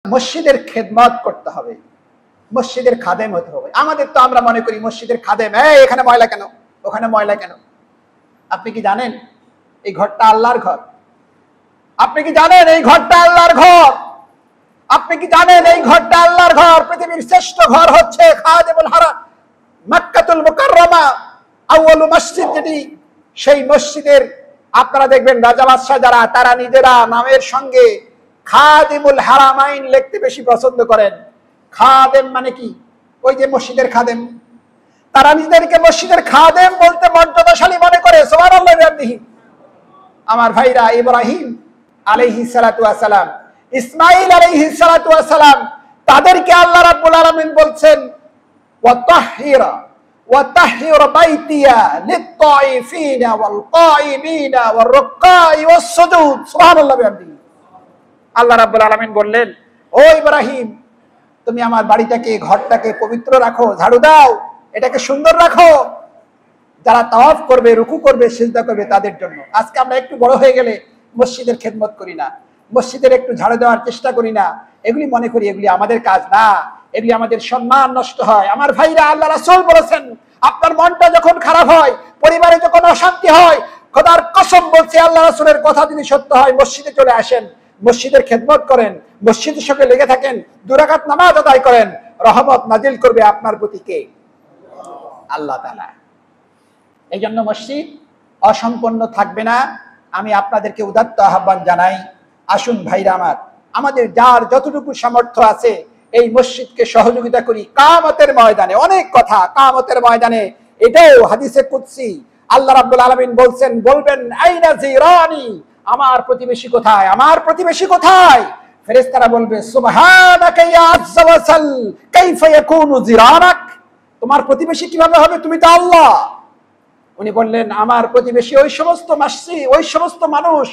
মসজিদের খেদমত করতে হবে, মসজিদের খাদেম হতে হবে। আমাদের তো আমরা মনে করি মসজিদের খাদেম, এখানে ময়লা কেন, ওখানে ময়লা কেন। আপনি কি জানেন এই ঘরটা আল্লাহর ঘর? আপনি কি জানেন এই ঘরটা আল্লাহর ঘর? আপনি কি জানেন এই ঘরটা আল্লাহর ঘর? পৃথিবীর শ্রেষ্ঠ ঘর হচ্ছে খাদেমুল হারাম মক্কাতুল মুকাররমা, আউয়ালু মসজিদ, যেটি সেই মসজিদের আপনারা দেখবেন রাজা বাদশাহ যারা, তারা নিজেরা নামের সঙ্গে খাদিমুল হারামাইন লিখতে বেশি পছন্দ করেন। খাদেম মানে কি? ওই যে মসজিদের খাদেম, তারা নিজেদেরকে মসজিদের খাদেম বলতে মর্যাদাশালী মনে করে। সুবহানাল্লাহ। আমার ভাইরা, ইব্রাহিম আলাইহিস সালাতু ওয়াস সালাম, ইসমাঈল আলাইহিস সালাতু ওয়াস সালাম, তাদেরকে আল্লাহ রাব্বুল আলামিন বলছেন ওয়াতাহহির বাইতিয়া লিত-তাইফিনা ওয়াল-কাইমিনা ওয়ার-রুক্কা'i ওয়াস-সুজুদ। সুবহানাল্লাহ। আল্লাহ রাব্বুল আলামিন বললেন, ও ইব্রাহিম, তুমি আমার বাড়িটাকে, ঘরটাকে পবিত্র রাখো, ঝাড়ু দাও, এটাকে সুন্দর রাখো। যারা তাওয়াফ করবে, রুকু করবে, সিজদা করবে তাদের জন্য। আজকে আমরা একটু বড় হয়ে গেলে মসজিদের খেদমত করি না, মসজিদের একটু ঝাড়ু দেওয়ার চেষ্টা করি না। এগুলি মনে করি এগুলি আমাদের কাজ না, এগুলি আমাদের সম্মান নষ্ট হয়। আমার ভাইরা, আল্লাহ রাসূল বলেছেন, আপনার মনটা যখন খারাপ হয়, পরিবারে যখন অশান্তি হয়, খোদার কসম বলছে, আল্লাহ রাসূলের কথা যদি সত্য হয়, মসজিদে চলে আসেন, মসজিদের খেদমত করেন, মসজিদের সঙ্গে লেগে থাকেন, 2 রাকাত নামাজ আদায় করেন, রহমত নাজিল করবে আপনার প্রতি কে? আল্লাহ তাআলা। এই জন্য মসজিদ অসম্পন্ন থাকবে না। আমি আপনাদেরকে উদাত্ত আহ্বান জানাই, আসুন ভাইরা আমার, আমাদের যার যতটুকু সামর্থ্য আছে এই মসজিদকে সহযোগিতা করি। কিয়ামতের ময়দানে অনেক কথা, কিয়ামতের ময়দানে এটাও হাদিসে কুদসি আল্লাহ রাব্বুল আলামিন বলছেন, বলবেন, আইনা জিরানি, আমার প্রতিবেশী কোথায়, আমার প্রতিবেশী কোথায়? ফেরেশতারা বলবে, সুবহানাকা ইয়া আযযা ওয়া জাল, কাইফা ইয়াকুনু জিরানাক, তোমার প্রতিবেশী কিভাবে হবে, তুমি তো আল্লাহ। উনি বললেন, আমার প্রতিবেশী ওই সমস্ত মসজিদ, ওই সমস্ত মানুষ,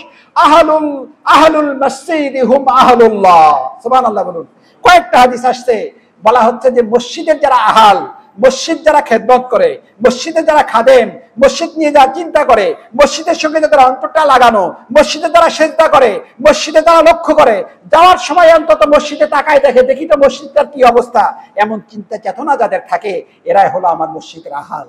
আহলুল মসজিদ হুম আহলুল্লাহ। সুবহানাল্লাহ বলুন। কয়েকটা হাদিস আসছে, বলা হচ্ছে যে মসজিদের যারা আহাল, মসজিদ যারা খেদমত করে, মসজিদে যারা খাদেম, মসজিদ নিয়ে যারা চিন্তা করে, মসজিদের সঙ্গে যারা অন্তরটা লাগানো, মসজিদে যারা সিজদা করে, মসজিদে যারা লক্ষ্য করে, যাওয়ার সময় অন্তত মসজিদে তাকায় দেখে, দেখি তো মসজিদটার কি অবস্থা, এমন চিন্তা চেতনা যাদের থাকে, এরাই হলো আমার মসজিদের আহাল।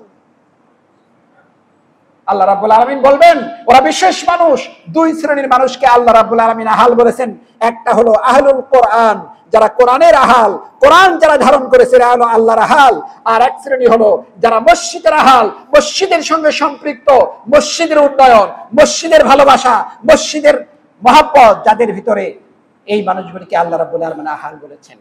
আল্লাহ রাব্বুল আলামিন বলবেন, ওরা বিশেষ মানুষ। 2 শ্রেণীর মানুষকে আল্লাহ রাব্বুল আলামিন আহাল বলেছেন। একটা হলো আহলুল কোরআন, যারা কোরআনের আহাল, কোরআন যারা ধারণ করেছে এরা হলো আল্লাহর আহাল। আর এক শ্রেণী হলো যারা মসজিদের আহাল, মসজিদের সঙ্গে সম্পৃক্ত, মসজিদের উন্নয়ন, মসজিদের ভালোবাসা, মসজিদের মহব্বত, যাদের ভিতরে, এই মানুষগুলিকে আল্লাহ রাব্বুল আলামিন আহাল বলেছেন।